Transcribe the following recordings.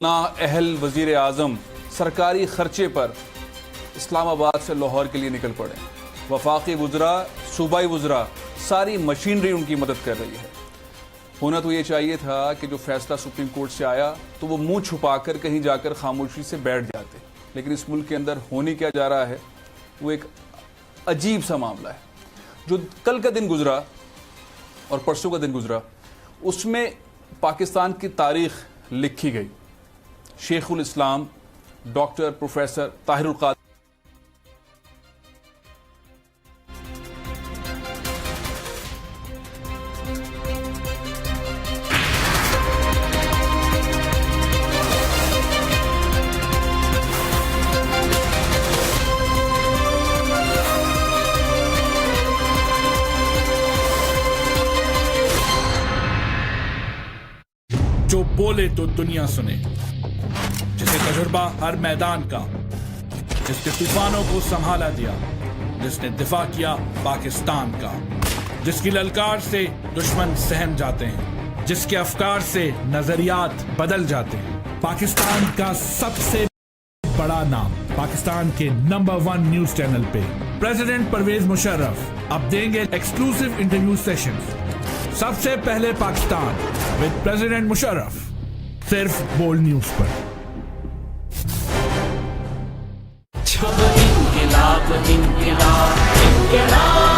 اہل وزیر اعظم سرکاری خرچے پر اسلام آباد سے لاہور کے لیے نکل پڑے. وفاقی وزراء، صوبائی وزراء، ساری مشینری ان کی مدد کر رہی ہے. ہونا تو یہ چاہیے تھا کہ جو فیصلہ سپریم کورٹ سے آیا تو وہ منہ چھپا کر کہیں جا کر خاموشی سے بیٹھ جاتے، لیکن اس ملک کے اندر ہونے کیا جا رہا ہے وہ ایک عجیب سا معاملہ ہے. جو کل کا دن گزرا اور پرسوں کا دن گزرا اس میں پاکستان کی تاریخ لکھی گئی. شیخ الاسلام ڈاکٹر پروفیسر طاہر القادری جو بولے تو دنیا سنے، جسے تجربہ ہر میدان کا، جس نے طوفانوں کو سنبھالا دیا، جس نے دفاع کیا پاکستان کا، جس کی للکار سے دشمن سہم جاتے ہیں، جس کے افکار سے نظریات بدل جاتے ہیں. پاکستان کا سب سے بڑا نام پاکستان کے نمبر 1 نیوز چینل پہ پریزیڈنٹ پرویز مشرف اب دیں گے ایکسکلوسیو انٹرویو سیشنز. سب سے پہلے پاکستان ود پریزیڈنٹ مشرف، صرف بولڈ نیوز پر. انقلاب انقلاب انقلاب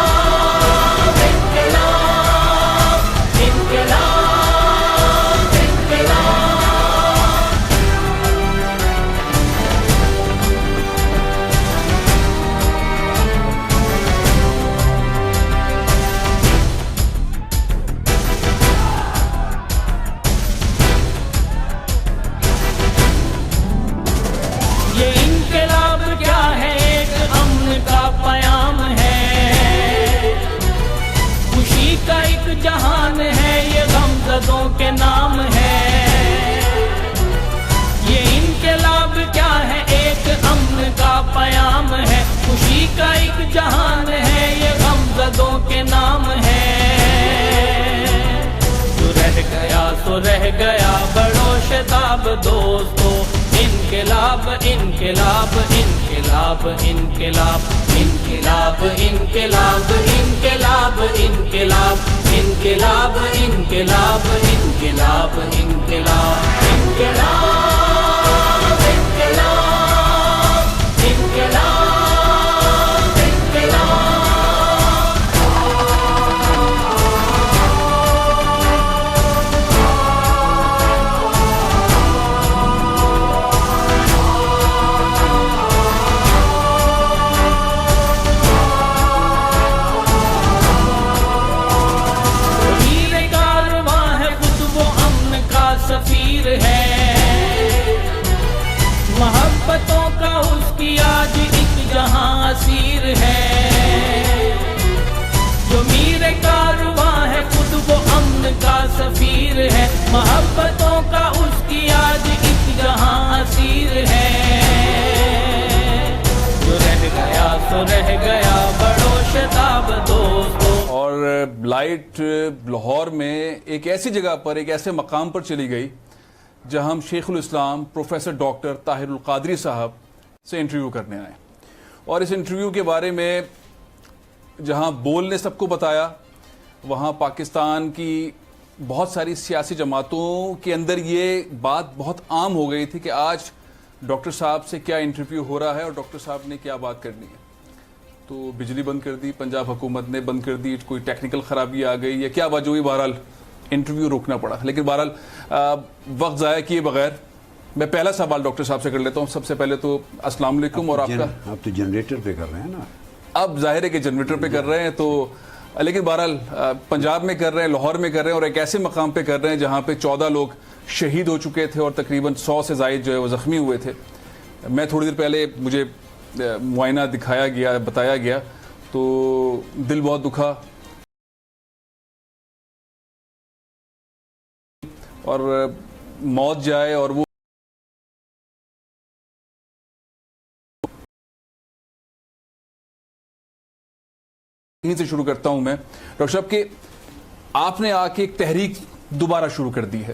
جہان ہے، یہ غمزدوں کے نام ہے. یہ انقلاب کیا ہے، ایک امن کا پیام ہے. خوشی کا ایک جہان ہے، یہ غمزدوں کے نام ہے. جو رہ گیا سو رہ گیا بڑو شتاب دوستو. انقلاب انقلاب انقلاب انقلاب انقلاب انقلاب انقلاب انقلاب انقلاب انقلاب انقلاب انقلاب سفیر ہے. محبتوں کا اس کی آج ایک جہاں اسیر ہے. جو میر کارواں ہے خود وہ امن کا سفیر ہے. محبتوں کا اس کی آج ایک جہاں اسیر ہے. جو رہ گیا سو رہ گیا بڑو شتاب دوستو. اور لائٹ لاہور میں ایک ایسی جگہ پر، ایک ایسے مقام پر چلی گئی جہاں ہم شیخ الاسلام پروفیسر ڈاکٹر طاہر القادری صاحب سے انٹرویو کرنے آئے. اور اس انٹرویو کے بارے میں جہاں بول نے سب کو بتایا، وہاں پاکستان کی بہت ساری سیاسی جماعتوں کے اندر یہ بات بہت عام ہو گئی تھی کہ آج ڈاکٹر صاحب سے کیا انٹرویو ہو رہا ہے اور ڈاکٹر صاحب نے کیا بات کرنی ہے. تو بجلی بند کر دی، پنجاب حکومت نے بند کر دی، کوئی ٹیکنیکل خرابی آ گئی یا کیا وجہ ہوئی، بہرحال انٹرویو روکنا پڑا. لیکن بہرحال وقت ضائع کیے بغیر میں پہلا سوال ڈاکٹر صاحب سے کر لیتا ہوں. سب سے پہلے تو السلام علیکم. اور آپ کا آپ تو جنریٹر پہ کر رہے ہیں نا؟ اب ظاہر ہے کہ جنریٹر پہ کر رہے ہیں تو، لیکن بہرحال پنجاب میں کر رہے ہیں، لاہور میں کر رہے ہیں، اور ایک ایسے مقام پہ کر رہے ہیں جہاں پہ 14 لوگ شہید ہو چکے تھے اور تقریباً 100 سے زائد جو ہے وہ زخمی ہوئے تھے. میں تھوڑی دیر پہلے مجھے معائنہ دکھایا گیا، بتایا گیا تو دل بہت دکھا. اور موت جائے اور وہ یہیں سے شروع کرتا ہوں میں ڈاکٹر صاحب کہ آپ نے آ کے ایک تحریک دوبارہ شروع کر دی ہے.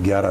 11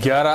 11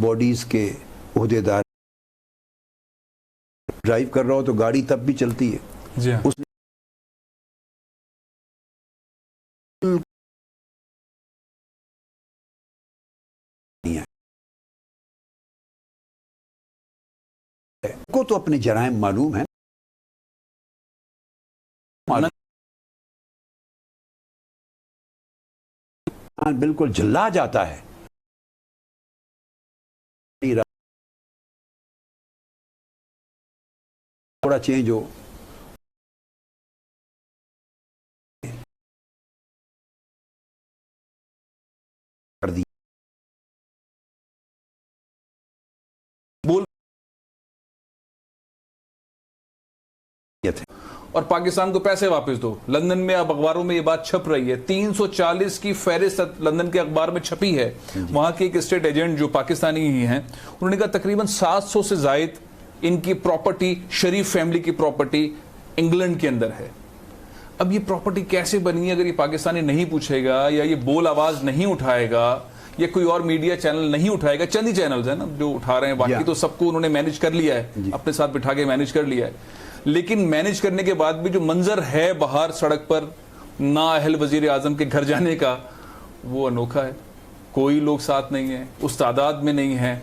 باڈیز کے عہدیدار ڈرائیو کر رہا ہو تو گاڑی تب بھی چلتی ہے. جی ہاں. اس کو تو اپنے جرائم معلوم ہیں, بالکل جلا جاتا ہے. تھوڑا چینج ہو کر دی بول اور پاکستان کو پیسے واپس دو. لندن میں اب اخباروں میں یہ بات چھپ رہی ہے, 340 کی فہرست لندن کے اخبار میں چھپی ہے. وہاں کے ایک اسٹیٹ ایجنٹ جو پاکستانی ہی ہیں, انہوں نے کہا تقریباً 700 سے زائد ان کی پراپرٹی, شریف فیملی کی پراپرٹی انگلینڈ کے اندر ہے. اب یہ پراپرٹی کیسے بنی ہے اگر یہ پاکستانی نہیں پوچھے گا, یا یہ بول آواز نہیں اٹھائے گا, یا کوئی اور میڈیا چینل نہیں اٹھائے گا. چند ہی چینلز ہیں نا جو اٹھا رہے ہیں, باقی تو سب کو انہوں نے مینج کر لیا ہے, اپنے ساتھ بٹھا کے مینج کر لیا ہے. لیکن مینج کرنے کے بعد بھی جو منظر ہے باہر سڑک پر نااہل وزیر اعظم کے گھر جانے کا, وہ انوکھا ہے. کوئی لوگ ساتھ نہیں ہیں, اس تعداد میں نہیں ہیں.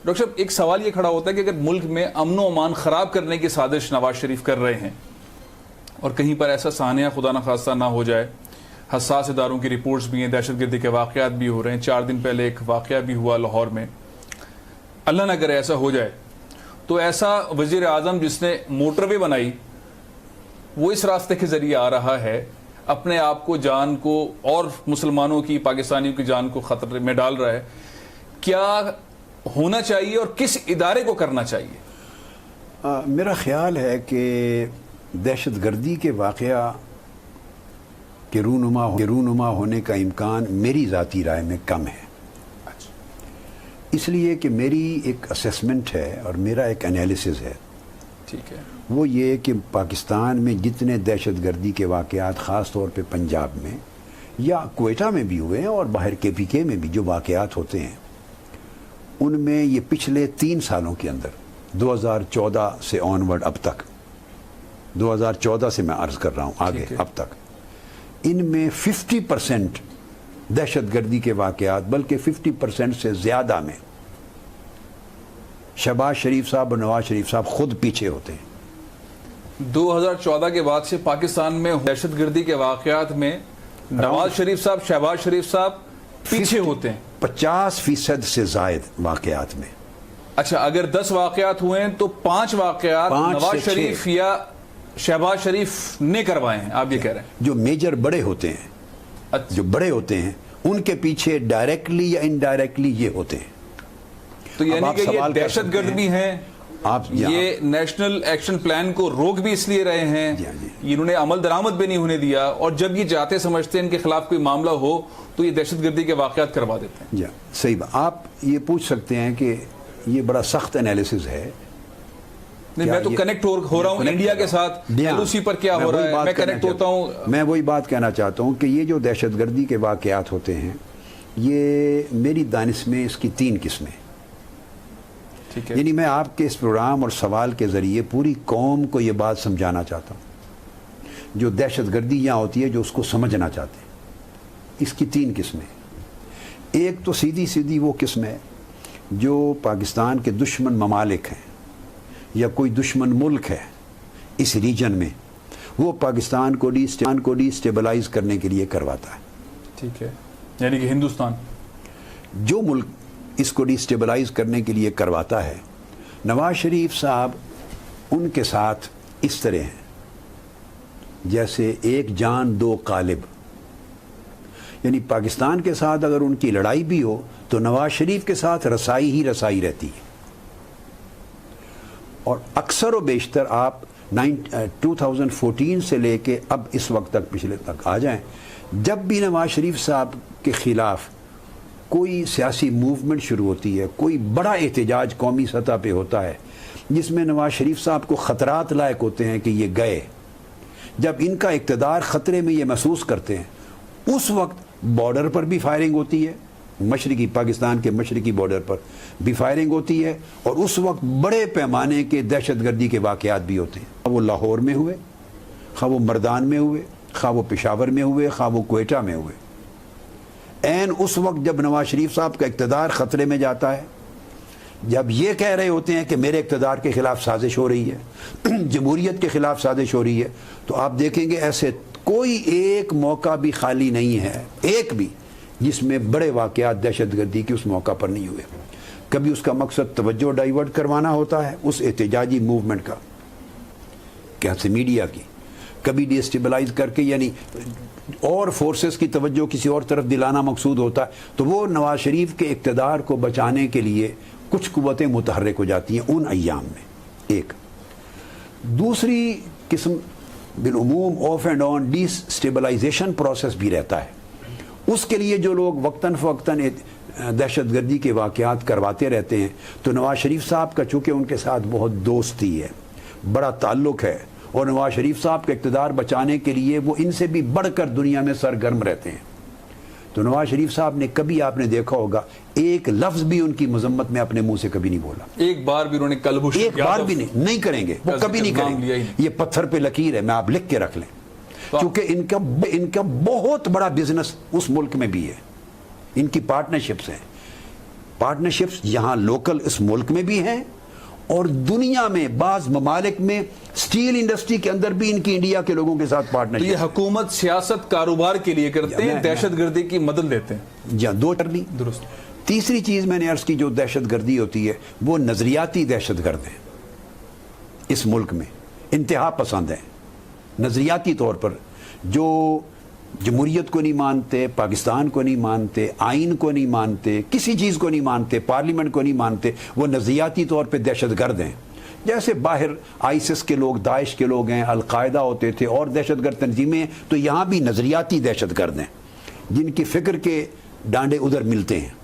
ڈاکٹر صاحب, ایک سوال یہ کھڑا ہوتا ہے کہ اگر ملک میں امن و امان خراب کرنے کی سازش نواز شریف کر رہے ہیں, اور کہیں پر ایسا سانحہ خدا نخواستہ نہ ہو جائے, حساس اداروں کی رپورٹس بھی ہیں, دہشت گردی کے واقعات بھی ہو رہے ہیں. 4 دن پہلے ایک واقعہ بھی ہوا لاہور میں, اللہ نہ کرے ایسا ہو جائے, تو ایسا وزیر اعظم جس نے موٹر وے بنائی وہ اس راستے کے ذریعے آ رہا ہے, اپنے آپ کو, جان کو, اور مسلمانوں کی, پاکستانیوں کی جان کو خطرے میں ڈال رہا ہے. کیا ہونا چاہیے اور کس ادارے کو کرنا چاہیے؟ میرا خیال ہے کہ دہشت گردی کے واقعہ کے رونما ہونے کا امکان میری ذاتی رائے میں کم ہے. اس لیے کہ میری ایک اسیسمنٹ ہے اور میرا ایک انالیسز ہے. ٹھیک ہے. وہ یہ کہ پاکستان میں جتنے دہشت گردی کے واقعات خاص طور پہ پنجاب میں یا کوئٹہ میں بھی ہوئے ہیں اور باہر KPK میں بھی جو واقعات ہوتے ہیں, ان میں یہ پچھلے 3 سالوں کے اندر 2014 سے آنورڈ اب تک, 2014 سے میں عرض کر رہا ہوں آگے اب تک, ان میں 50% دہشت گردی کے واقعات, بلکہ 50% سے زیادہ میں شہباز شریف صاحب اور نواز شریف صاحب خود پیچھے ہوتے ہیں. 2014 کے بعد سے پاکستان میں دہشت گردی کے واقعات میں نواز شریف صاحب, شہباز شریف صاحب پیچھے ہوتے ہیں 50% سے زائد واقعات میں. اچھا, اگر 10 واقعات ہوئے ہیں تو 5 واقعات نواز شریف یا شہباز شریف نے کروائے ہیں, آپ یہ کہہ رہے ہیں. جو میجر بڑے ہوتے ہیں, جو بڑے ہوتے ہیں, ان کے پیچھے ڈائریکٹلی یا انڈائریکٹلی یہ ہوتے ہیں. تو یعنی کہ یہ دہشت گرد بھی ہیں, یہ نیشنل ایکشن پلان کو روک بھی اس لیے رہے ہیں, انہوں نے عمل درآمد بھی نہیں ہونے دیا, اور جب یہ جاتے سمجھتے ہیں ان کے خلاف کوئی معاملہ ہو تو یہ دہشت گردی کے واقعات کروا دیتے ہیں. جی صحیح بات. آپ یہ پوچھ سکتے ہیں کہ یہ بڑا سخت انالیسز ہے. میں تو کنیکٹ ہو رہا ہوں انڈیا کے ساتھ, LOC پر کیا ہو رہا ہے, میں کنیکٹ ہوتا ہوں. میں وہی بات کہنا چاہتا ہوں کہ یہ جو دہشت گردی کے واقعات ہوتے ہیں, یہ میری دانش میں اس کی 3 قسمیں. یعنی میں آپ کے اس پروگرام اور سوال کے ذریعے پوری قوم کو یہ بات سمجھانا چاہتا ہوں, جو دہشت گردی یہاں ہوتی ہے, جو اس کو سمجھنا چاہتے ہیں. اس کی 3 قسمیں. ایک تو سیدھی وہ قسم ہے جو پاکستان کے دشمن ممالک ہیں یا کوئی دشمن ملک ہے اس ریجن میں, وہ پاکستان کو ڈی سٹیبلائز کرنے کے لیے کرواتا ہے. ٹھیک ہے. یعنی کہ ہندوستان جو ملک اس کو ڈی سٹیبلائز کرنے کے لیے کرواتا ہے, نواز شریف صاحب ان کے ساتھ اس طرح ہیں جیسے ایک جان 2 قالب. یعنی پاکستان کے ساتھ اگر ان کی لڑائی بھی ہو تو نواز شریف کے ساتھ رسائی ہی رسائی رہتی ہے. اور اکثر و بیشتر آپ 2014 سے لے کے اب اس وقت تک, پچھلے تک آ جائیں, جب بھی نواز شریف صاحب کے خلاف کوئی سیاسی موومنٹ شروع ہوتی ہے, کوئی بڑا احتجاج قومی سطح پہ ہوتا ہے جس میں نواز شریف صاحب کو خطرات لاحق ہوتے ہیں کہ یہ گئے, جب ان کا اقتدار خطرے میں یہ محسوس کرتے ہیں, اس وقت بارڈر پر بھی فائرنگ ہوتی ہے, مشرقی پاکستان کے مشرقی بارڈر پر بھی فائرنگ ہوتی ہے، اور اس وقت بڑے پیمانے کے دہشت گردی کے واقعات بھی ہوتے ہیں، خواہ وہ لاہور میں ہوئے، خواہ وہ مردان میں ہوئے، خواہ وہ پشاور میں ہوئے، خواہ وہ کوئٹہ میں ہوئے۔ عین اس وقت جب نواز شریف صاحب کا اقتدار خطرے میں جاتا ہے، جب یہ کہہ رہے ہوتے ہیں کہ میرے اقتدار کے خلاف سازش ہو رہی ہے، جمہوریت کے خلاف سازش ہو رہی ہے، تو آپ دیکھیں گے ایسے کوئی ایک موقع بھی خالی نہیں ہے، ایک بھی، جس میں بڑے واقعات دہشت گردی کے اس موقع پر نہیں ہوئے۔ کبھی اس کا مقصد توجہ ڈائیورٹ کروانا ہوتا ہے اس احتجاجی موومنٹ کا، کیا میڈیا کی، کبھی ڈی اسٹیبلائز کر کے، یعنی اور فورسز کی توجہ کسی اور طرف دلانا مقصود ہوتا ہے، تو وہ نواز شریف کے اقتدار کو بچانے کے لیے کچھ قوتیں متحرک ہو جاتی ہیں ان ایام میں۔ ایک دوسری قسم بالعموم off and on destabilization process بھی رہتا ہے، اس کے لیے جو لوگ وقتاً فوقتاً دہشت گردی کے واقعات کرواتے رہتے ہیں، تو نواز شریف صاحب کا چونکہ ان کے ساتھ بہت دوستی ہے، بڑا تعلق ہے، اور نواز شریف صاحب کے اقتدار بچانے کے لیے وہ ان سے بھی بڑھ کر دنیا میں سرگرم رہتے ہیں۔ تو نواز شریف صاحب نے کبھی، آپ نے دیکھا ہوگا، ایک لفظ بھی ان کی مذمت میں اپنے منہ سے کبھی نہیں بولا، ایک بار بھی انہوں نے کلبش، ایک بار بھی نہیں کریں گے، وہ کبھی نہیں کریں گے۔ یہ پتھر پہ لکیر ہے، میں آپ لکھ کے رکھ لیں، کیونکہ ان کا بہت بڑا بزنس اس ملک میں بھی ہے، ان کی پارٹنرشپس ہیں، پارٹنرشپس یہاں لوکل اس ملک میں بھی ہیں، اور دنیا میں بعض ممالک میں سٹیل انڈسٹری کے اندر بھی ان کی انڈیا کے لوگوں کے ساتھ پارٹنرشپ۔ یہ حکومت سیاست کاروبار کے لیے کرتے ہیں، دہشت گردی کی مدد لیتے ہیں۔ جہاں دو ٹرنی درست۔ تیسری چیز میں نے عرض کی، جو دہشت گردی ہوتی ہے وہ نظریاتی دہشت گرد ہیں، اس ملک میں انتہا پسند ہیں، نظریاتی طور پر، جو جمہوریت کو نہیں مانتے، پاکستان کو نہیں مانتے، آئین کو نہیں مانتے، کسی چیز کو نہیں مانتے، پارلیمنٹ کو نہیں مانتے، وہ نظریاتی طور پہ دہشت گرد ہیں۔ جیسے باہر آئیسس کے لوگ، داعش کے لوگ ہیں، القاعدہ ہوتے تھے اور دہشت گرد تنظیمیں، تو یہاں بھی نظریاتی دہشت گرد ہیں جن کی فکر کے ڈانڈے ادھر ملتے ہیں۔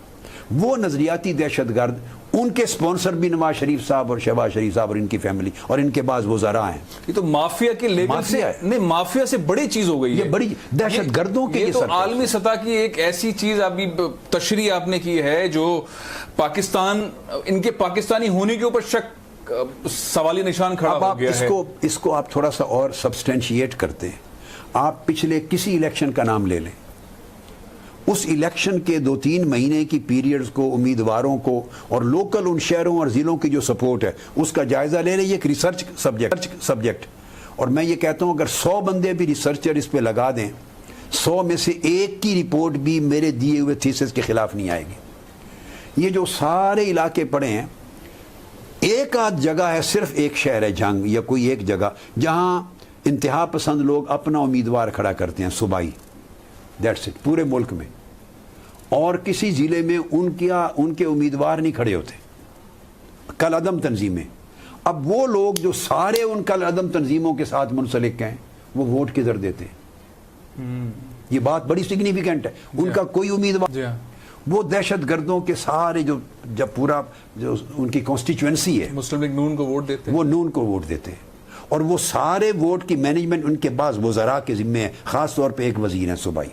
وہ نظریاتی دہشت گرد، ان کے سپانسر بھی نواز شریف صاحب اور شہباز شریف صاحب اور ان کی فیملی اور ان کے بعض وزراء ہیں۔ یہ تو مافیا کے لیول سے، نہیں، مافیا سے بڑی چیز ہو گئی ہے، یہ بڑی دہشت گردوں کے، یہ تو عالمی سطح کی ایک ایسی چیز ابھی تشریح آپ نے کی ہے جو پاکستان، ان کے پاکستانی ہونے کے اوپر شک، سوالی نشان کھڑا ہو گیا ہے۔ اس کو آپ تھوڑا سا اور سبسٹینشیٹ کرتے ہیں، آپ پچھلے کسی الیکشن کا نام لے لیں، اس الیکشن کے 2-3 مہینے کی پیریڈز کو، امیدواروں کو، اور لوکل ان شہروں اور ضلعوں کی جو سپورٹ ہے اس کا جائزہ لے لیں۔ یہ ایک ریسرچ سبجیکٹ، اور میں یہ کہتا ہوں اگر 100 بندے بھی ریسرچر اس پہ لگا دیں، 100 میں سے ایک کی رپورٹ بھی میرے دیے ہوئے تھیسس کے خلاف نہیں آئے گی۔ یہ جو سارے علاقے پڑے ہیں، ایک آدھ جگہ ہے، صرف ایک شہر ہے جنگ یا کوئی ایک جگہ جہاں انتہا پسند لوگ اپنا امیدوار کھڑا کرتے ہیں، صوبائی، دیٹس اٹ، پورے ملک میں، اور کسی ضلع میں ان کے امیدوار نہیں کھڑے ہوتے، کل عدم تنظیمیں۔ اب وہ لوگ جو سارے ان کل عدم تنظیموں کے ساتھ منسلک ہیں، وہ ووٹ کدھر دیتے ہیں؟ یہ بات بڑی سگنیفیکنٹ ہے۔ ان کا کوئی امیدوار، وہ دہشت گردوں کے سارے جب پورا جو ان کی کانسٹیچوئنسی ہے، مسلم لیگ نون کو ووٹ دیتے ہیں، وہ نون کو ووٹ دیتے ہیں، اور وہ سارے ووٹ کی مینجمنٹ ان کے بعض وزراء کے ذمے ہے، خاص طور پہ ایک وزیر ہیں صوبائی،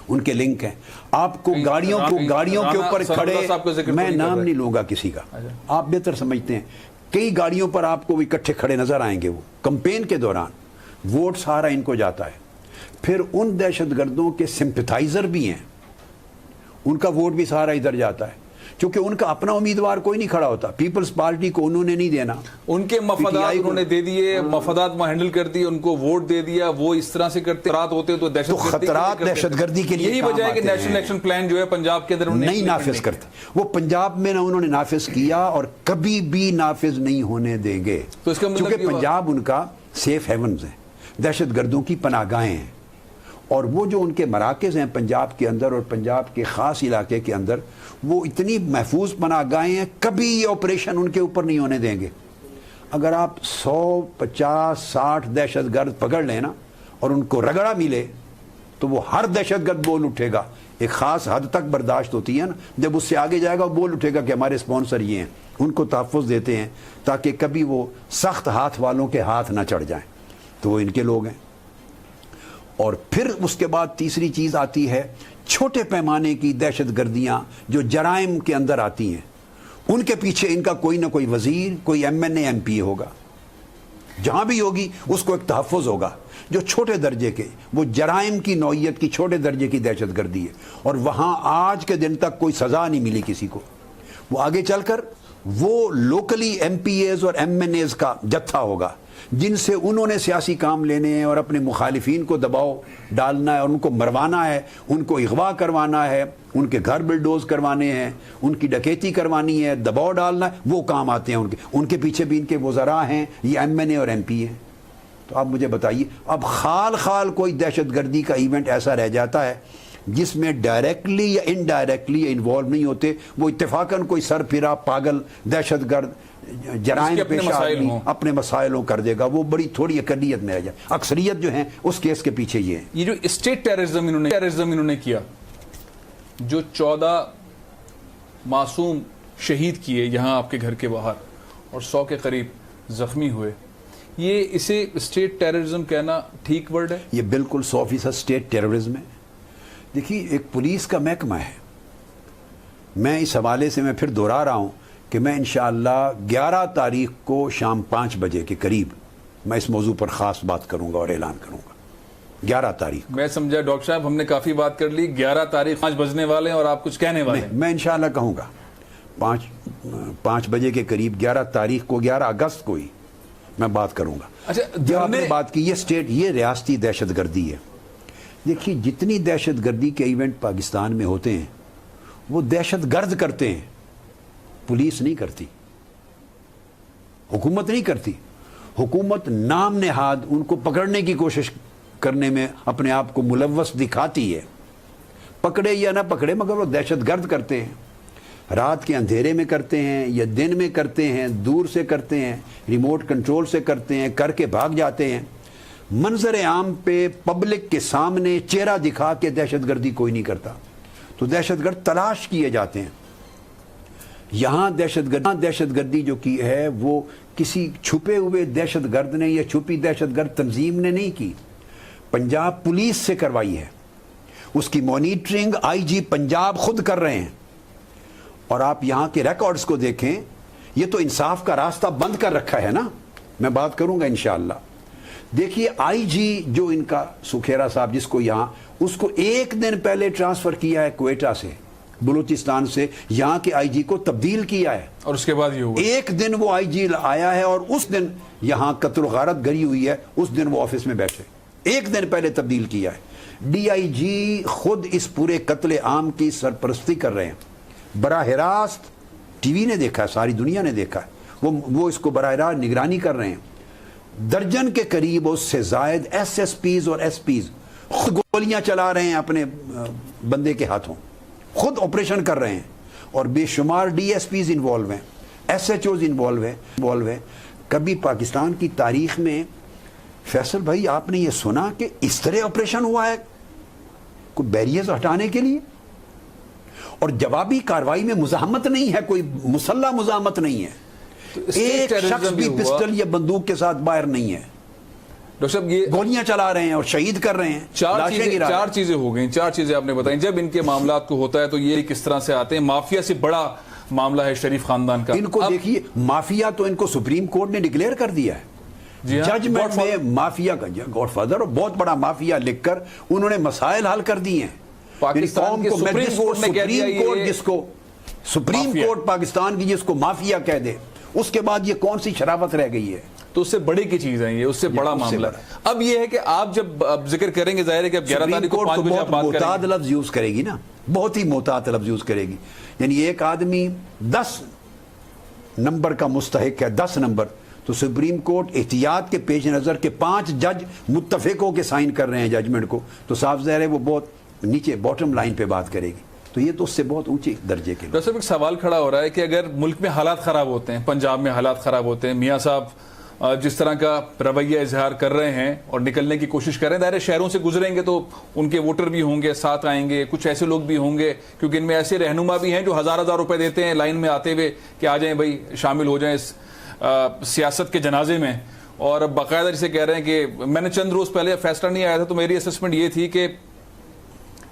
ان کے لنک ہیں۔ آپ کو گاڑیوں کے اوپر کھڑے، میں نام نہیں لوں گا کسی کا، آپ بہتر سمجھتے ہیں، کئی گاڑیوں پر آپ کو اکٹھے کھڑے نظر آئیں گے، وہ کمپین کے دوران ووٹ سارا ان کو جاتا ہے۔ پھر ان دہشت گردوں کے سمپتھائزر بھی ہیں، ان کا ووٹ بھی سارا ادھر جاتا ہے، کیونکہ ان کا اپنا امیدوار کوئی نہیں کھڑا ہوتا، پیپلز پارٹی کو انہوں نے نہیں دینا، ان کے مفادات انہوں نے دے دیے، مفادات میں ہینڈل کر دی، ان کو ووٹ دے دیا، وہ اس طرح سے کرتے خطرات ہوتے تو دہشت گردی کے لیے یہی وجہ ہے کہ نیشنل ایکشن پلان جو ہے پنجاب کے اندر نہیں نافذ کرتے، وہ پنجاب میں نہ انہوں نے نافذ کیا اور کبھی بھی نافذ نہیں ہونے دیں گے، کیونکہ پنجاب ان کا سیف ہیونز ہے، دہشت گردوں کی پناہ گاہیں ہیں، اور وہ جو ان کے مراکز ہیں پنجاب کے اندر اور پنجاب کے خاص علاقے کے اندر، وہ اتنی محفوظ پناہ گاہیں ہیں، کبھی یہ آپریشن ان کے اوپر نہیں ہونے دیں گے۔ اگر آپ 100، 50، 60 دہشت گرد پکڑ لیں نا اور ان کو رگڑا ملے تو وہ ہر دہشت گرد بول اٹھے گا، ایک خاص حد تک برداشت ہوتی ہے نا، جب اس سے آگے جائے گا وہ بول اٹھے گا کہ ہمارے اسپانسر یہ ہیں، ان کو تحفظ دیتے ہیں تاکہ کبھی وہ سخت ہاتھ والوں کے ہاتھ نہ چڑھ جائیں، تو وہ ان کے لوگ ہیں۔ اور پھر اس کے بعد تیسری چیز آتی ہے چھوٹے پیمانے کی دہشت گردیاں جو جرائم کے اندر آتی ہیں ان کے پیچھے ان کا کوئی نہ کوئی وزیر، کوئی ایم این اے، ایم پی اے ہوگا، جہاں بھی ہوگی اس کو ایک تحفظ ہوگا جو چھوٹے درجے کے، وہ جرائم کی نوعیت کی چھوٹے درجے کی دہشت گردی ہے، اور وہاں آج کے دن تک کوئی سزا نہیں ملی کسی کو۔ وہ آگے چل کر وہ لوکلی ایم پی ایز اور ایم این ایز کا جتھا ہوگا جن سے انہوں نے سیاسی کام لینے ہیں اور اپنے مخالفین کو دباؤ ڈالنا ہے اور ان کو مروانا ہے، ان کو اغوا کروانا ہے، ان کے گھر بلڈوز کروانے ہیں، ان کی ڈکیتی کروانی ہے، دباؤ ڈالنا ہے، وہ کام آتے ہیں ان کے پیچھے بھی ان کے وزراء ہیں، یہ ایم این اے اور ایم پی ہیں۔ تو آپ مجھے بتائیے، اب خال خال کوئی دہشت گردی کا ایونٹ ایسا رہ جاتا ہے جس میں ڈائریکٹلی یا انڈائریکٹلی انوالو نہیں ہوتے، وہ اتفاقاً کوئی سر پھرا پاگل دہشت گرد جرائم پیش آدمی اپنے مسائلوں کر دے گا، وہ بڑی تھوڑی اقلیت میں رہ جائے۔ اکثریت جو ہیں اس کیس کے پیچھے یہ ہے۔ یہ جو اسٹیٹ ٹیررزم انہوں نے کیا، جو 14 معصوم شہید کیے یہاں آپ کے گھر کے باہر اور 100 کے قریب زخمی ہوئے، یہ اسے اسٹیٹ ٹیررزم کہنا ٹھیک ورڈ ہے؟ یہ بالکل 100% اسٹیٹ ٹیررزم ہے۔ دیکھیے، ایک پولیس کا محکمہ ہے، میں اس حوالے سے میں پھر دوہرا رہا ہوں کہ میں انشاءاللہ 11 تاریخ کو شام 5 بجے کے قریب میں اس موضوع پر خاص بات کروں گا اور اعلان کروں گا۔ 11 تاریخ میں سمجھا ڈاکٹر صاحب ہم نے کافی بات کر لی، 11 تاریخ 5 بجنے والے ہیں اور آپ کچھ کہنے والے ہیں۔ میں انشاءاللہ کہوں گا 5 بجے کے قریب 11 تاریخ کو، 11 اگست کو ہی میں بات کروں گا۔ اچھا، جو آپ نے بات کی، یہ اسٹیٹ، یہ ریاستی دہشت گردی ہے۔ دیکھیے، جتنی دہشت گردی کے ایونٹ پاکستان میں ہوتے ہیں وہ دہشت گرد کرتے ہیں، پولیس نہیں کرتی، حکومت نہیں کرتی۔ حکومت نام نہاد ان کو پکڑنے کی کوشش کرنے میں اپنے آپ کو ملوث دکھاتی ہے، پکڑے یا نہ پکڑے، مگر وہ دہشت گرد کرتے ہیں، رات کے اندھیرے میں کرتے ہیں یا دن میں کرتے ہیں، دور سے کرتے ہیں، ریموٹ کنٹرول سے کرتے ہیں، کر کے بھاگ جاتے ہیں۔ منظر عام پہ پبلک کے سامنے چہرہ دکھا کے دہشت گردی کوئی نہیں کرتا، تو دہشت گرد تلاش کیے جاتے ہیں۔ یہاں دہشت گردی جو کی ہے وہ کسی چھپے ہوئے دہشت گرد نے یا چھپی دہشت گرد تنظیم نے نہیں کی، پنجاب پولیس سے کروائی ہے۔ اس کی مانیٹرنگ آئی جی پنجاب خود کر رہے ہیں، اور آپ یہاں کے ریکارڈز کو دیکھیں، یہ تو انصاف کا راستہ بند کر رکھا ہے نا۔ میں بات کروں گا انشاءاللہ۔ دیکھیے، آئی جی جو ان کا سکھیرا صاحب، جس کو یہاں، اس کو 1 دن پہلے ٹرانسفر کیا ہے کوئٹہ سے، بلوچستان سے یہاں کے آئی جی کو تبدیل کیا ہے، اور اس کے بعد یہ ہوا 1 دن وہ آئی جی آیا ہے، اور اس دن یہاں قتل و غارت گری ہوئی ہے، اس دن وہ آفس میں بیٹھے، 1 دن پہلے تبدیل کیا ہے۔ ڈی آئی جی خود اس پورے قتل عام کی سرپرستی کر رہے ہیں، براہ راست ٹی وی نے دیکھا ہے، ساری دنیا نے دیکھا ہے، وہ اس کو براہ راست نگرانی کر رہے ہیں۔ درجن کے قریب اس سے زائد ایس ایس پیز اور ایس پیز خود گولیاں چلا رہے ہیں اپنے بندے کے ہاتھوں، خود آپریشن کر رہے ہیں، اور بے شمار ڈی ایس پیز انوالو ہیں، ایس ایچ اوز انوالو ہیں۔ کبھی پاکستان کی تاریخ میں فیصل بھائی آپ نے یہ سنا کہ اس طرح آپریشن ہوا ہے کوئی بیریئرز ہٹانے کے لیے، اور جوابی کاروائی میں مزاحمت نہیں ہے، کوئی مسلح مزاحمت نہیں ہے، ایک شخص بھی پسٹل یا بندوق کے ساتھ باہر نہیں ہے۔ ڈاکٹر صاحب یہ گولیاں چلا رہے ہیں اور شہید کر رہے ہیں، چار چیزیں ہو گئیں، 4 چیزیں آپ نے بتائیں۔ جب ان کے معاملات کو ہوتا ہے تو یہ کس طرح سے آتے ہیں؟ مافیا سے بڑا معاملہ ہے شریف خاندان کا۔ ان کو دیکھیے، مافیا تو ان کو سپریم کورٹ نے ڈکلیئر کر دیا ہے، ججمنٹ میں مافیا کا گاڈ فادر اور بہت بڑا مافیا لکھ کر انہوں نے مسائل حل کر دیے ہیں۔ پاکستان کے سپریم کورٹ نے کہہ دیا، سپریم کورٹ پاکستان کی جس کو مافیا کہہ دے، اس کے بعد یہ کون سی شرافت رہ گئی ہے؟ تو اس سے بڑی کی چیز ہے، یہ اس سے بڑا معاملہ ہے۔ اب یہ ہے کہ آپ جب ذکر کریں گے، ظاہر ہے کہ اب 11 تاریخ کو 5 بجے آپ بات کریں گے، محتاط لفظ یوز کرے گی نا، بہت ہی محتاط لفظ یوز کرے گی۔ یعنی ایک آدمی 10 نمبر کا مستحق ہے، 10 نمبر، تو سپریم کورٹ احتیاط کے پیش نظر کے 5 جج متفق ہو کے سائن کر رہے ہیں ججمنٹ کو، تو صاف ظاہر ہے وہ بہت نیچے باٹم لائن پہ بات کرے گی، تو یہ تو اس سے بہت اونچے درجے کے۔ ڈاکٹر صاحب ایک سوال کھڑا ہو رہا ہے کہ اگر ملک میں حالات خراب ہوتے ہیں، پنجاب میں حالات خراب ہوتے ہیں، میاں صاحب جس طرح کا رویہ اظہار کر رہے ہیں اور نکلنے کی کوشش کر رہے ہیں، ظاہر شہروں سے گزریں گے تو ان کے ووٹر بھی ہوں گے، ساتھ آئیں گے، کچھ ایسے لوگ بھی ہوں گے، کیونکہ ان میں ایسے رہنما بھی ہیں جو 1000 روپے دیتے ہیں لائن میں آتے ہوئے کہ آ جائیں بھائی، شامل ہو جائیں اس سیاست کے جنازے میں، اور باقاعدہ جسے کہہ رہے ہیں کہ میں نے چند روز پہلے فیصلہ نہیں آیا تھا تو میری اسسمنٹ یہ تھی کہ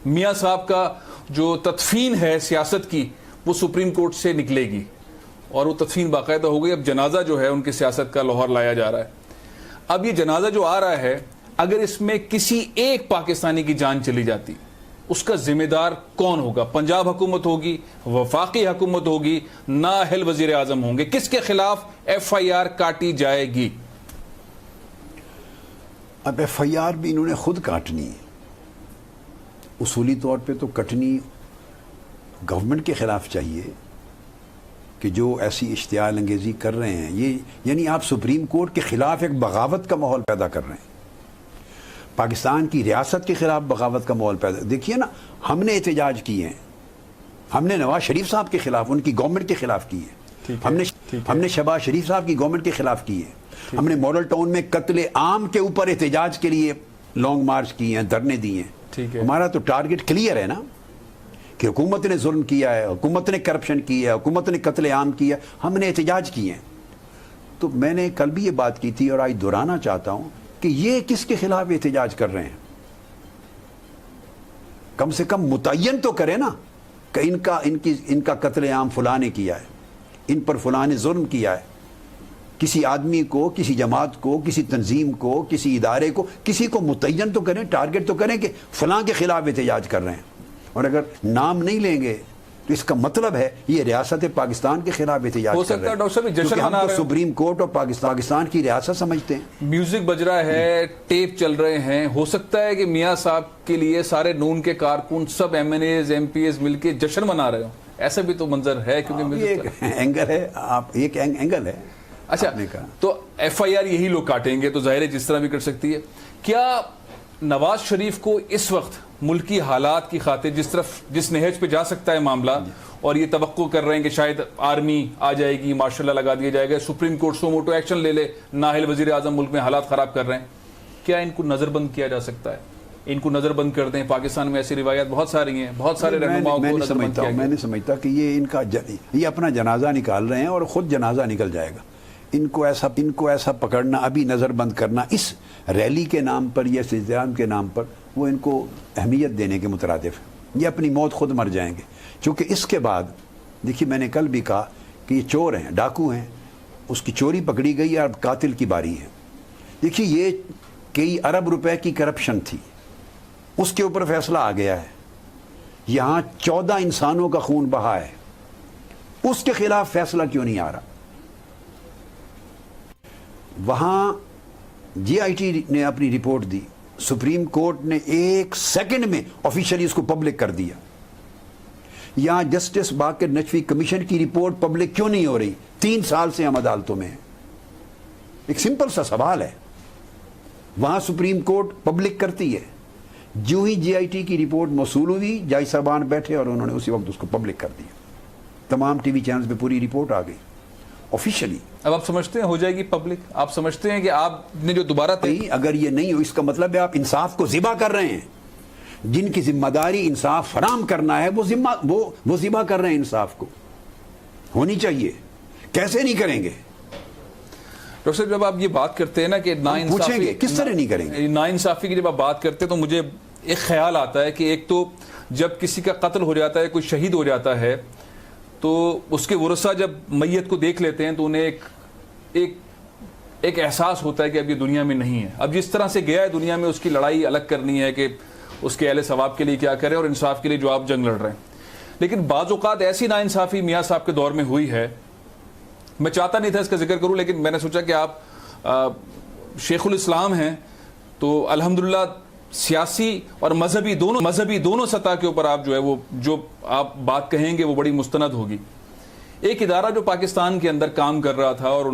میاں صاحب کا جو تدفین ہے سیاست کی وہ سپریم کورٹ سے نکلے گی اور وہ تدفین باقاعدہ ہو گئی. اب جنازہ جو ہے ان کی سیاست کا لاہور لایا جا رہا ہے. اب یہ جنازہ جو آ رہا ہے اگر اس میں کسی ایک پاکستانی کی جان چلی جاتی اس کا ذمہ دار کون ہوگا؟ پنجاب حکومت ہوگی, وفاقی حکومت ہوگی, نااہل وزیر اعظم ہوں گے؟ کس کے خلاف ایف آئی آر کاٹی جائے گی؟ اب ایف آئی آر بھی انہوں نے خود کاٹنی ہے. اصولی طور پہ تو کٹنی گورنمنٹ کے خلاف چاہیے کہ جو ایسی اشتعال انگیزی کر رہے ہیں. یہ یعنی آپ سپریم کورٹ کے خلاف ایک بغاوت کا ماحول پیدا کر رہے ہیں, پاکستان کی ریاست کے خلاف بغاوت کا ماحول پیدا. دیکھیے نا, ہم نے احتجاج کیے ہیں, ہم نے نواز شریف صاحب کے خلاف, ان کی گورنمنٹ کے خلاف کیے ہیں, ہم نے شہباز شریف صاحب کی گورنمنٹ کے خلاف کیے ہیں, ہم نے ماڈل ٹاؤن میں قتل عام کے اوپر احتجاج کے لیے لانگ مارچ کیے ہیں, دھرنے دیے ہیں. ہمارا تو ٹارگٹ کلیئر ہے نا کہ حکومت نے ظلم کیا ہے, حکومت نے کرپشن کیا ہے, حکومت نے قتل عام کیا, ہم نے احتجاج کیے ہیں. تو میں نے کل بھی یہ بات کی تھی اور آج دہرانا چاہتا ہوں کہ یہ کس کے خلاف احتجاج کر رہے ہیں؟ کم سے کم متعین تو کرے نا کہ ان کا قتل عام فلاں نے کیا ہے, ان پر فلاں نے ظلم کیا ہے. کسی آدمی کو, کسی جماعت کو, کسی تنظیم کو, کسی ادارے کو, کسی کو متعین تو کریں, ٹارگٹ تو کریں کہ فلاں کے خلاف احتجاج کر رہے ہیں. اور اگر نام نہیں لیں گے تو اس کا مطلب ہے یہ ریاست پاکستان کے خلاف احتجاج کر رہے ہیں. ڈاکٹر صاحب جشن ہم تو سپریم کورٹ اور پاکستان کی ریاست سمجھتے ہیں. میوزک بج رہا ہے, ٹیپ چل رہے ہیں, ہو سکتا ہے کہ میاں صاحب کے لیے سارے نون کے کارکن, سب M N As, M P As مل کے جشن منا رہے ہوں, ایسا بھی تو منظر ہے کیونکہ ایک اینگل ہے, آپ ایک اینگل ہے. اچھا, تو ایف آئی آر یہی لوگ کاٹیں گے تو ظاہر ہے جس طرح بھی کر سکتی ہے. کیا نواز شریف کو اس وقت ملکی حالات کی خاطر جس نہج پہ جا سکتا ہے معاملہ, اور یہ توقع کر رہے ہیں کہ شاید آرمی آ جائے گی, مارشل لا لگا دیا جائے گا, supreme court suo motu action لے لے, نااہل وزیر اعظم ملک میں حالات خراب کر رہے ہیں, کیا ان کو نظر بند کیا جا سکتا ہے؟ ان کو نظر بند کر دیں. پاکستان میں ایسی روایات بہت ساری ہیں, بہت سارے رہنماؤں کو نظر بند کیا گیا. میں نہیں سمجھتا کہ یہ اپنا جنازہ نکال رہے ہیں اور خود جنازہ نکل جائے گا. ان کو ایسا پکڑنا, ابھی نظر بند کرنا اس ریلی کے نام پر یا استحکام کے نام پر, وہ ان کو اہمیت دینے کے مترادف ہے. یہ اپنی موت خود مر جائیں گے. چونکہ اس کے بعد دیکھیے, میں نے کل بھی کہا کہ یہ چور ہیں, ڈاکو ہیں, اس کی چوری پکڑی گئی اور اب قاتل کی باری ہے. دیکھیے, یہ کئی ارب روپے کی کرپشن تھی, اس کے اوپر فیصلہ آ گیا ہے. یہاں 14 انسانوں کا خون بہا ہے, اس کے خلاف فیصلہ کیوں نہیں آ رہا؟ وہاں جی آئی ٹی نے اپنی رپورٹ دی, سپریم کورٹ نے 1 سیکنڈ میں آفیشلی اس کو پبلک کر دیا. یہاں جسٹس باقر نقوی کمیشن کی رپورٹ پبلک کیوں نہیں ہو رہی؟ 3 سال سے ہم عدالتوں میں ہیں. ایک سمپل سا سوال ہے. وہاں سپریم کورٹ پبلک کرتی ہے, جو ہی جی آئی ٹی کی رپورٹ موصول ہوئی, جائی صاحبان بیٹھے اور انہوں نے اسی وقت اس کو پبلک کر دیا. تمام ٹی وی چینلز پہ پوری رپورٹ آ گئی آفیشلی. اب آپ سمجھتے ہیں ہو جائے گی پبلک؟ آپ سمجھتے ہیں کہ آپ نے جو دوبارہ اگر یہ نہیں ہو, اس کا مطلب ہے آپ انصاف کو ذبح کر رہے ہیں. جن کی ذمہ داری انصاف فراہم کرنا ہے وہ ذبح کر رہے ہیں. انصاف کو ہونی چاہیے, کیسے نہیں کریں گے؟ ڈاکٹر صاحب جب آپ یہ بات کرتے ہیں نا کہ پوچھیں گے کس طرح نہیں کریں گے, ناانصافی کی جب آپ بات کرتے ہیں تو مجھے ایک خیال آتا ہے کہ ایک تو جب کسی کا قتل ہو جاتا ہے, کوئی شہید ہو جاتا ہے, تو اس کے ورثہ جب میت کو دیکھ لیتے ہیں تو انہیں ایک احساس ہوتا ہے کہ اب یہ دنیا میں نہیں ہے. اب جس طرح سے گیا ہے دنیا میں, اس کی لڑائی الگ کرنی ہے کہ اس کے اہل ثواب کے لیے کیا کریں اور انصاف کے لیے جو آپ جنگ لڑ رہے ہیں. لیکن بعض اوقات ایسی ناانصافی میاں صاحب کے دور میں ہوئی ہے, میں چاہتا نہیں تھا اس کا ذکر کروں, لیکن میں نے سوچا کہ آپ شیخ الاسلام ہیں تو الحمدللہ سیاسی اور مذہبی دونوں سطح کے اوپر آپ جو ہے وہ جو آپ بات کہیں گے وہ بڑی مستند ہوگی. ایک ادارہ جو پاکستان کے اندر کام کر رہا تھا اور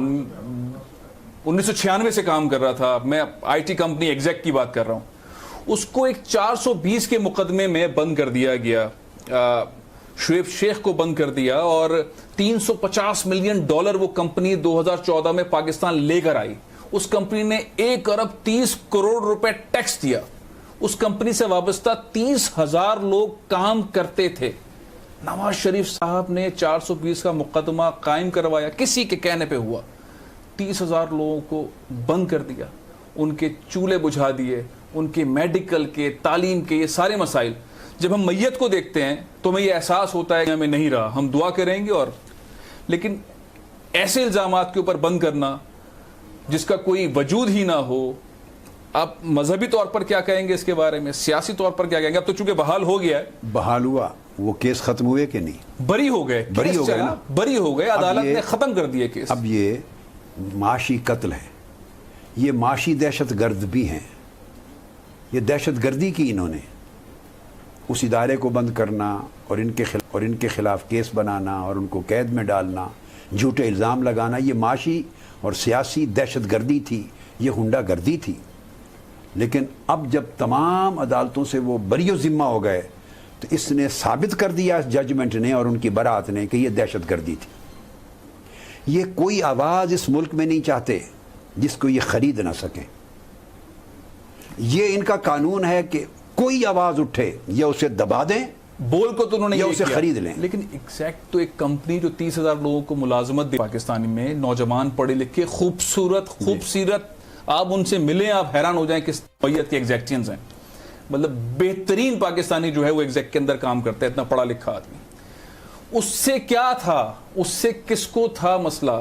1996 سے کام کر رہا تھا, میں آئی ٹی کمپنی ایگزیکٹ کی بات کر رہا ہوں, اس کو ایک 420 کے مقدمے میں بند کر دیا گیا. شعیب شیخ کو بند کر دیا اور $350 ملین وہ کمپنی 2014 میں پاکستان لے کر آئی. اس کمپنی نے 1 ارب 30 کروڑ روپے ٹیکس دیا. اس کمپنی سے وابستہ 30,000 لوگ کام کرتے تھے. نواز شریف صاحب نے 420 کا مقدمہ قائم کروایا, کسی کے کہنے پہ ہوا, 30,000 لوگوں کو بند کر دیا, ان کے چولہے بجھا دیے, ان کے میڈیکل کے, تعلیم کے, یہ سارے مسائل. جب ہم میت کو دیکھتے ہیں تو ہمیں یہ احساس ہوتا ہے کہ ہمیں نہیں رہا, ہم دعا کریں گے. اور لیکن ایسے الزامات کے اوپر بند کرنا جس کا کوئی وجود ہی نہ ہو, آپ مذہبی طور پر کیا کہیں گے اس کے بارے میں, سیاسی طور پر کیا کہیں گے؟ اب تو چونکہ بحال ہو گیا ہے. بحال ہوا, وہ کیس ختم ہوئے کہ نہیں؟ بری ہو گئے, بری ہو گئے نا, بری ہو گئے, عدالت نے ختم کر دیا کیس. اب یہ معاشی قتل ہے, یہ معاشی دہشت گرد بھی ہیں. یہ دہشت گردی کی انہوں نے اس ادارے کو بند کرنا اور ان کے خلاف کیس بنانا اور ان کو قید میں ڈالنا, جھوٹے الزام لگانا, یہ معاشی اور سیاسی دہشت گردی تھی, یہ ہنڈا گردی تھی. لیکن اب جب تمام عدالتوں سے وہ بری و ذمہ ہو گئے تو اس نے ثابت کر دیا, اس ججمنٹ نے اور ان کی برات نے, کہ یہ دہشت گردی تھی. یہ کوئی آواز اس ملک میں نہیں چاہتے جس کو یہ خرید نہ سکیں. یہ ان کا قانون ہے کہ کوئی آواز اٹھے یا اسے دبا دیں, بول کو تو انہوں نے یا یہ اسے کیا. خرید لیں. لیکن ایگزیکٹ تو ایک کمپنی جو 30,000 لوگوں کو ملازمت دی پاکستانی میں, نوجوان پڑھے لکھے خوبصورت, آپ ان سے ملیں آپ حیران ہو جائیں کس نوعیت کے ایگزیکٹینز ہیں. مطلب بہترین پاکستانی جو ہے وہ ایگزیکٹ کے اندر کام کرتا ہے, اتنا پڑھا لکھا آدمی. اس سے کیا تھا, اس سے کس کو تھا مسئلہ؟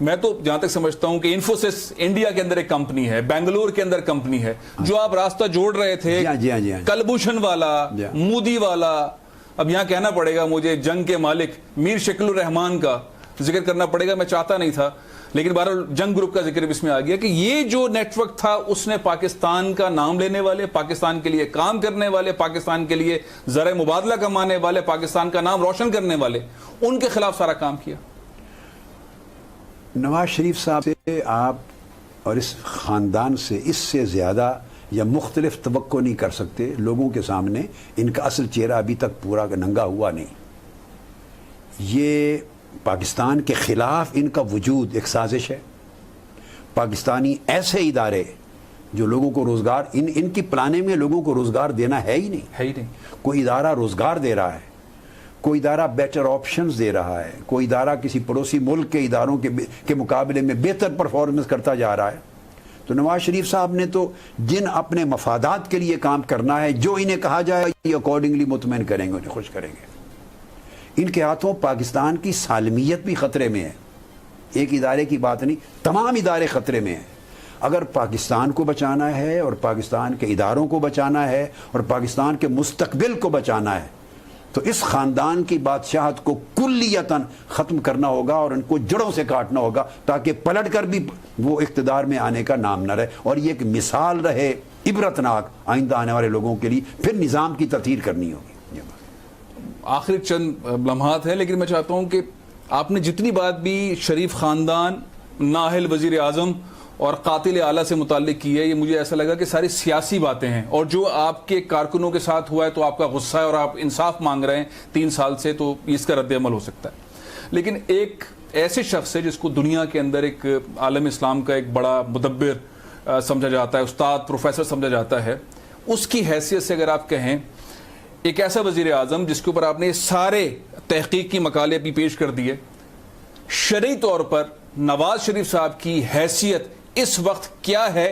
میں تو جہاں تک سمجھتا ہوں کہ انفوسس انڈیا کے اندر ایک کمپنی ہے, بنگلور کے اندر کمپنی ہے, جو آپ راستہ جوڑ رہے تھے, کلبھوشن والا, مودی والا. اب یہاں کہنا پڑے گا مجھے جنگ کے مالک میر شکل الرحمان کا ذکر کرنا پڑے گا, میں چاہتا نہیں تھا, لیکن بہرحال جنگ گروپ کا ذکر اس میں آ گیا کہ یہ جو نیٹ ورک تھا اس نے پاکستان کا نام لینے والے, پاکستان کے لیے کام کرنے والے, پاکستان کے لیے زرع مبادلہ کمانے والے, پاکستان کا نام روشن کرنے والے, ان کے خلاف سارا کام کیا. نواز شریف صاحب سے آپ اور اس خاندان سے اس سے زیادہ یا مختلف توقع نہیں کر سکتے. لوگوں کے سامنے ان کا اصل چہرہ ابھی تک پورا ننگا ہوا نہیں. یہ پاکستان کے خلاف ان کا وجود ایک سازش ہے. پاکستانی ایسے ادارے جو لوگوں کو روزگار, ان کی پلانے میں لوگوں کو روزگار دینا ہے ہی نہیں. کوئی ادارہ روزگار دے رہا ہے, کوئی ادارہ بیٹر آپشنز دے رہا ہے, کوئی ادارہ کسی پڑوسی ملک کے اداروں کے مقابلے میں بہتر پرفارمنس کرتا جا رہا ہے. تو نواز شریف صاحب نے تو جن اپنے مفادات کے لیے کام کرنا ہے, جو انہیں کہا جائے یہ اکارڈنگلی مطمئن کریں گے, انہیں خوش کریں گے. ان کے ہاتھوں پاکستان کی سالمیت بھی خطرے میں ہے. ایک ادارے کی بات نہیں, تمام ادارے خطرے میں ہیں. اگر پاکستان کو بچانا ہے اور پاکستان کے اداروں کو بچانا ہے اور پاکستان کے مستقبل کو بچانا ہے تو اس خاندان کی بادشاہت کو کلیتاً ختم کرنا ہوگا اور ان کو جڑوں سے کاٹنا ہوگا, تاکہ پلٹ کر بھی وہ اقتدار میں آنے کا نام نہ رہے, اور یہ ایک مثال رہے عبرتناک آئندہ آنے والے لوگوں کے لیے. پھر نظام کی تطہیر کرنی ہوگی. آخری چند لمحات ہیں, لیکن میں چاہتا ہوں کہ آپ نے جتنی بات بھی شریف خاندان, نااہل وزیر اعظم اور قاتل اعلیٰ سے متعلق کی ہے, یہ مجھے ایسا لگا کہ ساری سیاسی باتیں ہیں, اور جو آپ کے کارکنوں کے ساتھ ہوا ہے تو آپ کا غصہ ہے اور آپ انصاف مانگ رہے ہیں 3 سال سے, تو اس کا رد عمل ہو سکتا ہے. لیکن ایک ایسے شخص ہے جس کو دنیا کے اندر ایک عالم اسلام کا ایک بڑا مدبر سمجھا جاتا ہے, استاد پروفیسر سمجھا جاتا ہے, اس کی حیثیت سے اگر آپ کہیں, ایک ایسا وزیر اعظم جس کے اوپر آپ نے سارے تحقیق کی مقالے بھی پیش کر دیے, شرعی طور پر نواز شریف صاحب کی حیثیت اس وقت کیا ہے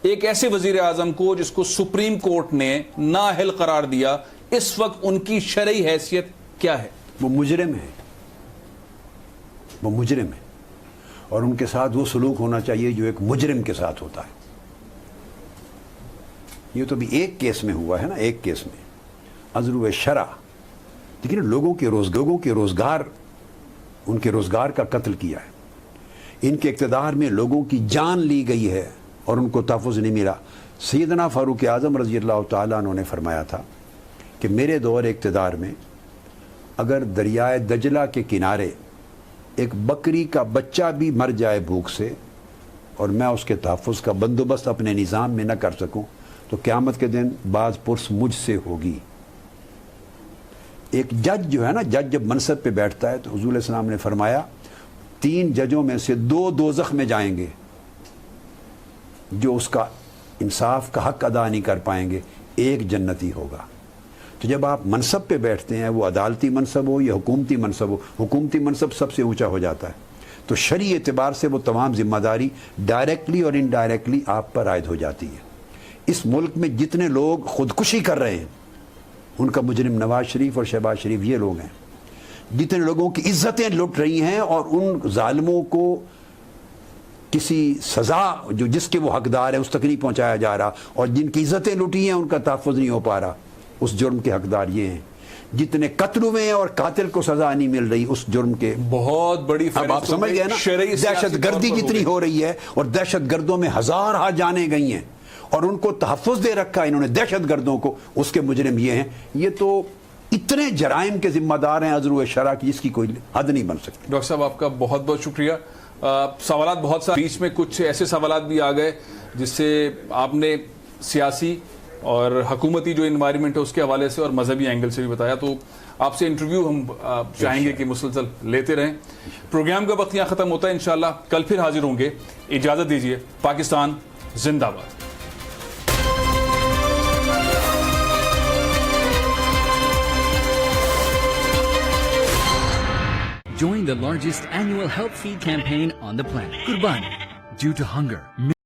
ایک ایسے وزیر اعظم کو جس کو سپریم کورٹ نے نااہل قرار دیا, اس وقت ان کی شرعی حیثیت کیا ہے؟ وہ مجرم ہے, وہ مجرم ہے, اور ان کے ساتھ وہ سلوک ہونا چاہیے جو ایک مجرم کے ساتھ ہوتا ہے. یہ تو بھی ایک کیس میں ہوا ہے نا, ایک کیس میں عزل شرع, لیکن لوگوں کے روزگار, ان کے روزگار کا قتل کیا ہے. ان کے اقتدار میں لوگوں کی جان لی گئی ہے اور ان کو تحفظ نہیں ملا. سیدنا فاروق اعظم رضی اللہ تعالیٰ عنہ نے فرمایا تھا کہ میرے دور اقتدار میں اگر دریائے دجلہ کے کنارے ایک بکری کا بچہ بھی مر جائے بھوک سے اور میں اس کے تحفظ کا بندوبست اپنے نظام میں نہ کر سکوں تو قیامت کے دن باز پرس مجھ سے ہوگی. ایک جج جو ہے نا, جج جب منصب پہ بیٹھتا ہے تو حضور علیہ السلام نے فرمایا 3 ججوں میں سے 2 دوزخ میں جائیں گے جو اس کا انصاف کا حق ادا نہیں کر پائیں گے, 1 جنتی ہوگا. تو جب آپ منصب پہ بیٹھتے ہیں, وہ عدالتی منصب ہو یا حکومتی منصب ہو, حکومتی منصب سب سے اونچا ہو جاتا ہے, تو شرعی اعتبار سے وہ تمام ذمہ داری ڈائریکٹلی اور انڈائریکٹلی آپ پر عائد ہو جاتی ہے. اس ملک میں جتنے لوگ خودکشی کر رہے ہیں ان کا مجرم نواز شریف اور شہباز شریف یہ لوگ ہیں جتنے لوگوں کی عزتیں لٹ رہی ہیں اور ان ظالموں کو کسی سزا جو جس کے وہ حقدار ہے اس تک نہیں پہنچایا جا رہا، اور جن کی عزتیں لٹی ہیں ان کا تحفظ نہیں ہو پا رہا، اس جرم کے حقدار یہ ہیں۔ جتنے قتل ہوئے ہیں اور قاتل کو سزا نہیں مل رہی اس جرم کے، بہت بڑی اب آپ سمجھ گئے نا، دہشت گردی جتنی ہو رہی ہے اور دہشت گردوں میں ہزارہ جانیں گئی ہیں اور ان کو تحفظ دے رکھا انہوں نے دہشت گردوں کو، اس کے مجرم یہ ہیں۔ یہ تو اتنے جرائم کے ذمہ دار ہیں عذر و شرع کی، اس کی کوئی حد نہیں بن سکتی۔ ڈاکٹر صاحب آپ کا بہت بہت شکریہ۔ سوالات بہت سارے، بیچ میں کچھ ایسے سوالات بھی آ گئے جس سے آپ نے سیاسی اور حکومتی جو انوائرمنٹ ہے اس کے حوالے سے اور مذہبی اینگل سے بھی بتایا، تو آپ سے انٹرویو ہم چاہیں گے کہ مسلسل لیتے رہیں۔ پروگرام کا وقت یہاں ختم ہوتا ہے، انشاءاللہ کل پھر حاضر ہوں گے۔ اجازت دیجیے۔ پاکستان زندہ باد۔ Join the largest annual help feed campaign on the planet, Qurbani, due to hunger.